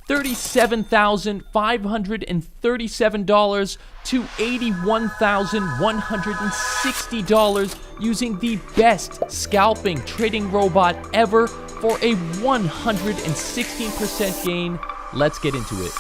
$37,537 to $81,160 using the best scalping trading robot ever for a 116% gain. Let's get into it.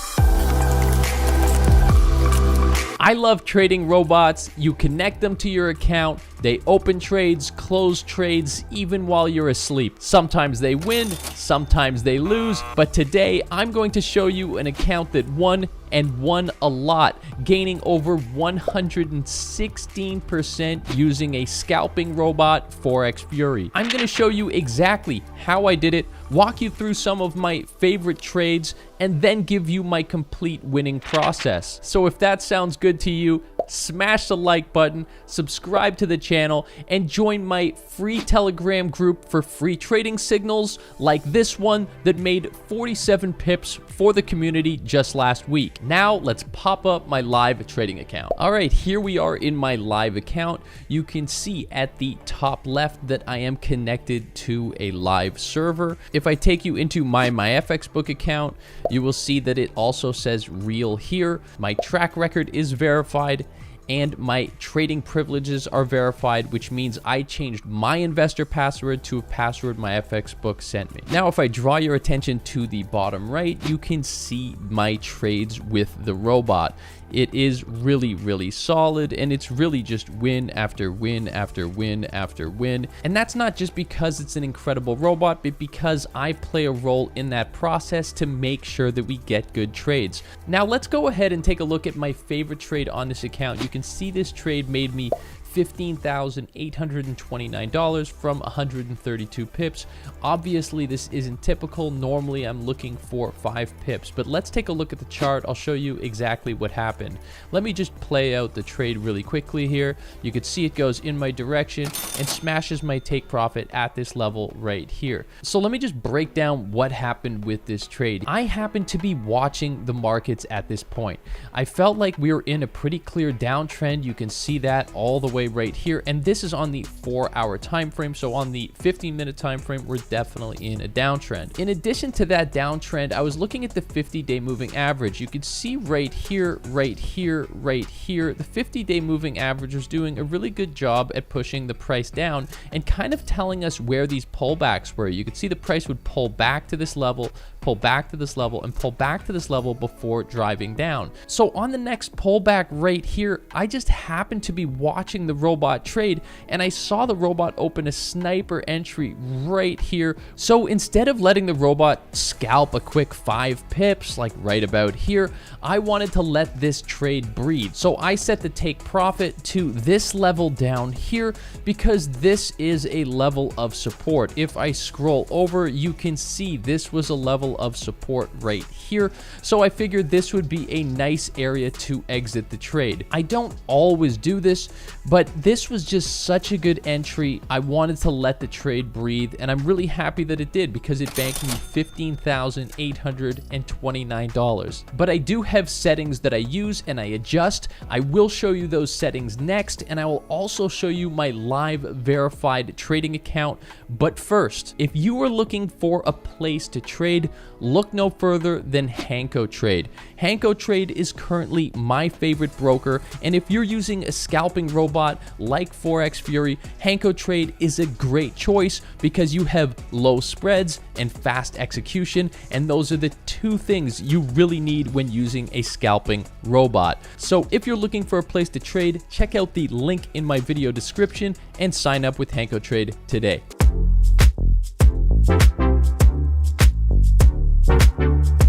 I love trading robots. You connect them to your account. They open trades, close trades, even while you're asleep. Sometimes they win, sometimes they lose, but today I'm going to show you an account that won and won a lot, gaining over 116% using a scalping robot, Forex Fury. I'm going to show you exactly how I did it, walk you through some of my favorite trades, and then give you my complete winning process. So if that sounds good to you, smash the like button, subscribe to the channel, and join my free Telegram group for free trading signals like this one that made 47 pips for the community just last week. Now let's pop up my live trading account. All right, here we are in my live account. You can see at the top left that I am connected to a live server. If I take you into my MyFXbook account, you will see that it also says real here. My track record is verified and my trading privileges are verified, which means I changed my investor password to a password my FXbook sent me. Now, if I draw your attention to the bottom right, you can see my trades with the robot. It is really, really solid, and it's really just win after win after win after win. And that's not just because it's an incredible robot, but because I play a role in that process to make sure that we get good trades. Now, let's go ahead and take a look at my favorite trade on this account. You can see this trade made me $15,829 from 132 pips. Obviously, this isn't typical. Normally, I'm looking for 5 pips, but let's take a look at the chart. I'll show you exactly what happened. Let me just play out the trade really quickly here. You could see it goes in my direction and smashes my take profit at this level right here. So let me just break down what happened with this trade. I happened to be watching the markets at this point. I felt like we were in a pretty clear downtrend. You can see that all the way right here, and this is on the 4-hour time frame. So on the 15-minute time frame, we're definitely in a downtrend. In addition to that downtrend, I was looking at the 50-day moving average. You could see right here, right here, right here, the 50-day moving average was doing a really good job at pushing the price down and kind of telling us where these pullbacks were. You could see the price would pull back to this level, pull back to this level, and pull back to this level before driving down. So on the next pullback right here, I just happened to be watching the robot trade, and I saw the robot open a sniper entry right here. So instead of letting the robot scalp a quick 5 pips like right about here, I wanted to let this trade breathe. So I set the take profit to this level down here because this is a level of support. If I scroll over, you can see this was a level of support right here. So I figured this would be a nice area to exit the trade. I don't always do this, but this was just such a good entry. I wanted to let the trade breathe, and I'm really happy that it did because it banked me $15,829. But I do have settings that I use and I adjust. I will show you those settings next, and I will also show you my live verified trading account. But first, if you are looking for a place to trade, look no further than Hanko Trade. Hanko Trade is currently my favorite broker, and if you're using a scalping robot like Forex Fury, Hanko Trade is a great choice because you have low spreads and fast execution, and those are the two things you really need when using a scalping robot. So if you're looking for a place to trade, check out the link in my video description and sign up with Hanko Trade today.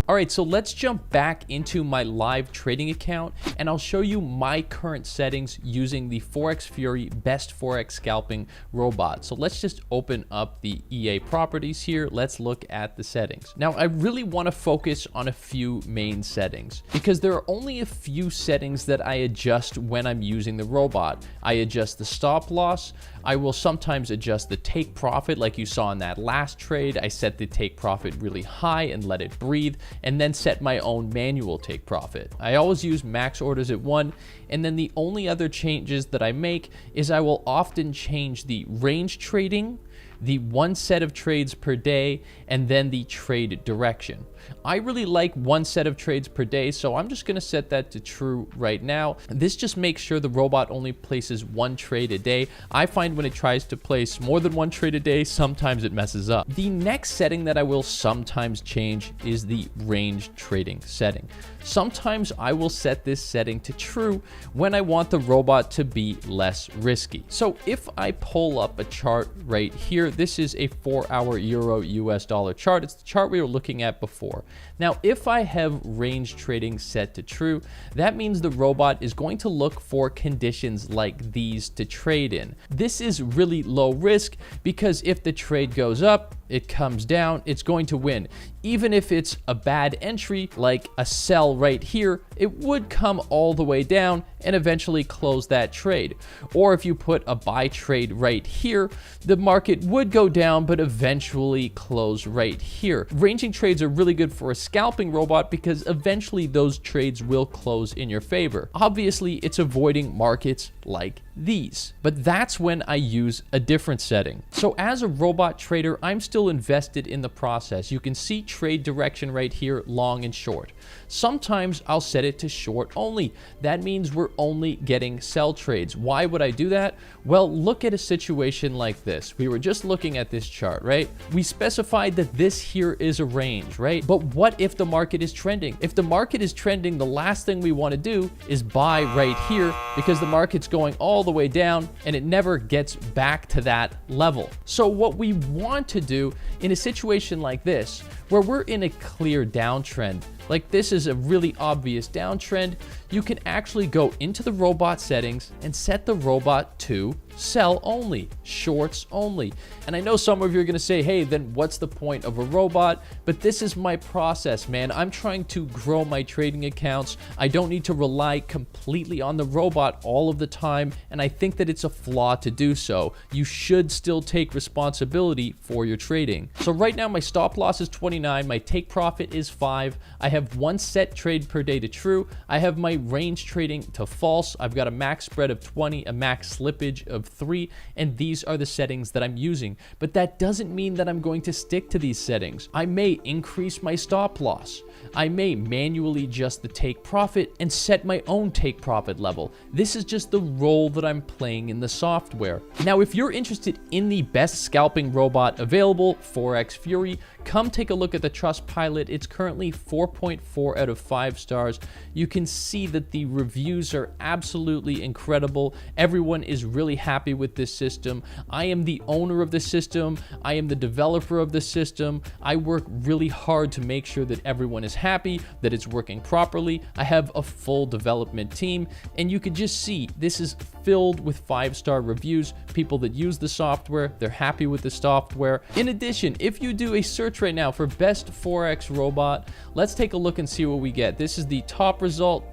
All right, so let's jump back into my live trading account, and I'll show you my current settings using the Forex Fury Best Forex Scalping Robot. So let's just open up the EA properties here. Let's look at the settings. Now, I really want to focus on a few main settings because there are only a few settings that I adjust when I'm using the robot. I adjust the stop loss. I will sometimes adjust the take profit like you saw in that last trade. I set the take profit really high and let it breathe, and then set my own manual take profit. I always use max orders at 1, and then the only other changes that I make is I will often change the range trading the one set of trades per day, and then the trade direction. I really like one set of trades per day, so I'm just going to set that to true right now. This just makes sure the robot only places one trade a day. I find when it tries to place more than one trade a day, sometimes it messes up. The next setting that I will sometimes change is the range trading setting. Sometimes I will set this setting to true when I want the robot to be less risky. So if I pull up a chart right here, this is a 4-hour Euro US dollar chart. It's the chart we were looking at before. Now, if I have range trading set to true, that means the robot is going to look for conditions like these to trade in. This is really low risk because if the trade goes up, it comes down, it's going to win. Even if it's a bad entry, like a sell right here, it would come all the way down and eventually close that trade. Or if you put a buy trade right here, the market would go down, but eventually close right here. Ranging trades are really good for a scalping robot because eventually those trades will close in your favor. Obviously, it's avoiding markets like these, but that's when I use a different setting. So as a robot trader, I'm still invested in the process. You can see trade direction right here, long and short. Sometimes I'll set it to short only. That means we're only getting sell trades. Why would I do that? Well, look at a situation like this. We were just looking at this chart, right? We specified that this here is a range, right? But what if the market is trending? If the market is trending, the last thing we want to do is buy right here because the market's going all the way down and it never gets back to that level. So what we want to do in a situation like this, where we're in a clear downtrend, like this is a really obvious downtrend, you can actually go into the robot settings and set the robot to sell only, shorts only. And I know some of you are going to say, hey, then what's the point of a robot? But this is my process, man. I'm trying to grow my trading accounts. I don't need to rely completely on the robot all of the time. And I think that it's a flaw to do so. You should still take responsibility for your trading. So right now my stop loss is 29. My take profit is 5. I have one set trade per day to true. I have my range trading to false. I've got a max spread of 20, a max slippage of 3, and these are the settings that I'm using. But that doesn't mean that I'm going to stick to these settings. I may increase my stop loss. I may manually adjust the take profit and set my own take profit level. This is just the role that I'm playing in the software. Now, if you're interested in the best scalping robot available, Forex Fury, come take a look at the Trustpilot. It's currently 4.4 out of 5 stars. You can see that the reviews are absolutely incredible. Everyone is really happy with this system. I am the owner of the system. I am the developer of the system. I work really hard to make sure that everyone is happy, that it's working properly. I have a full development team, and you can just see this is filled with 5-star reviews. People that use the software, they're happy with the software. In addition, if you do a search right now for best Forex robot, let's take a look and see what we get. This is the top result,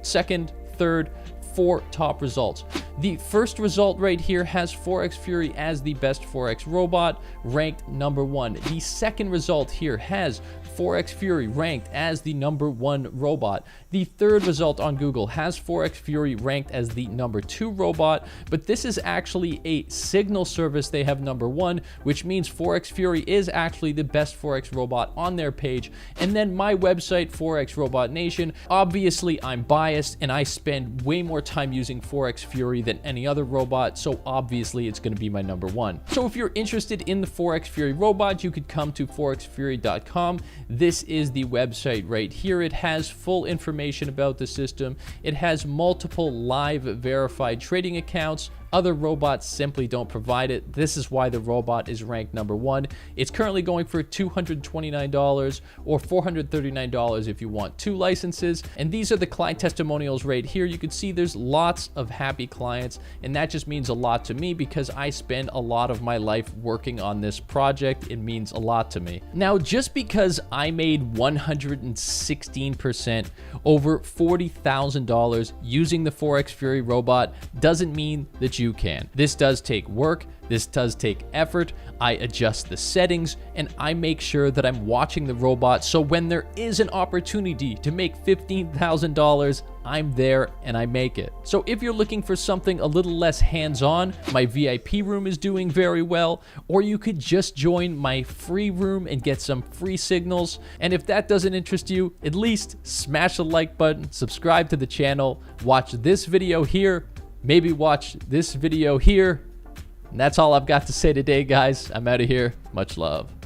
second, third, 4 top results. The first result right here has Forex Fury as the best Forex robot, ranked number 1. The second result here has Forex Fury ranked as the number 1 robot. The third result on Google has Forex Fury ranked as the number 2 robot, but this is actually a signal service. They have number 1, which means Forex Fury is actually the best Forex robot on their page. And then my website, Forex Robot Nation, obviously I'm biased and I spend way more time using Forex Fury than any other robot, so obviously it's going to be my number 1. So if you're interested in the Forex Fury robot, you could come to forexfury.com. This is the website right here. It has full information about the system. It has multiple live verified trading accounts. Other robots simply don't provide it. This is why the robot is ranked number 1. It's currently going for $229 or $439 if you want 2 licenses. And these are the client testimonials right here. You can see there's lots of happy clients, and that just means a lot to me because I spend a lot of my life working on this project. It means a lot to me. Now, just because I made 116% over $40,000 using the Forex Fury robot doesn't mean that you you can. This does take work. This does take effort. I adjust the settings and I make sure that I'm watching the robot, so when there is an opportunity to make $15,000, I'm there and I make it. So if you're looking for something a little less hands-on, my VIP room is doing very well, or you could just join my free room and get some free signals. And if that doesn't interest you, at least smash the like button, subscribe to the channel, watch this video here, maybe watch this video here. And that's all I've got to say today, guys. I'm out of here. Much love.